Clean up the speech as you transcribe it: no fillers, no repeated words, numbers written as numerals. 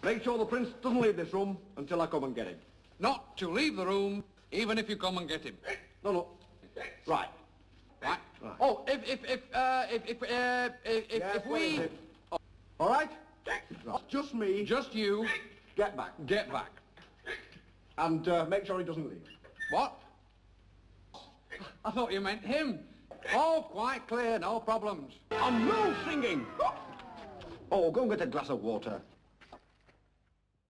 Make sure the prince doesn't leave this room until I come and get him. Not to leave the room, even if you come and get him. No. Right. Right. Right. Oh, if What we... is it? All right? Right. Just me. Just you. Get back. Get back. And make sure he doesn't leave. What? I thought you meant him. Oh, quite clear, no problems. And no singing! Oh, go and get a glass of water.